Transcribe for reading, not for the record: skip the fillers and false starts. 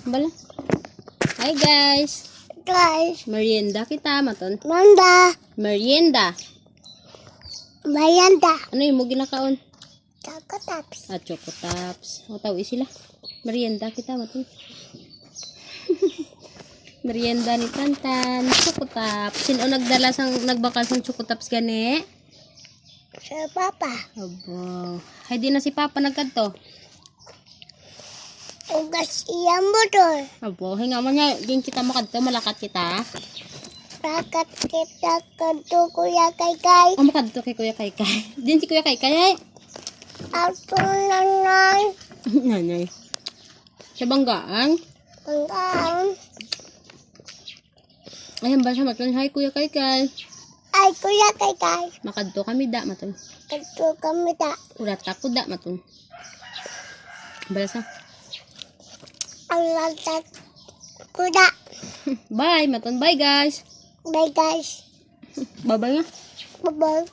Bala. Hi guys. Guys, Merienda kita maton. Manda, Merienda. Mayanda, Ano yung mo ginakaon? Takotaps, Choco Tops. O tawi sila. Merienda kita maton. Merienda ni Tantan. Choco Tops. Sino nagdala nagbakal sang Choco Tops gani? sa Papa, Abo. Hay di na si Papa nagkadto. ugas iyang motor, Abo, hinga man niya, din kita makadto, malakat kita. rakat kita kanto Kuya Kaykay, O makadto kay Kuya Kaykay. Din si Kuya Kaykay ay. ato nanay, Nanay. Sa banggaan. hanggang, Ayan ba siya maton? Hi Kuya Kaykay. ay Kuya Kaykay, Makadto kami da maton. kanto kami ta, Urat ako da maton. Balasa. ang lantat kuda, Bye maton. Bye guys. bye guys, Bye bye nga. bye-bye.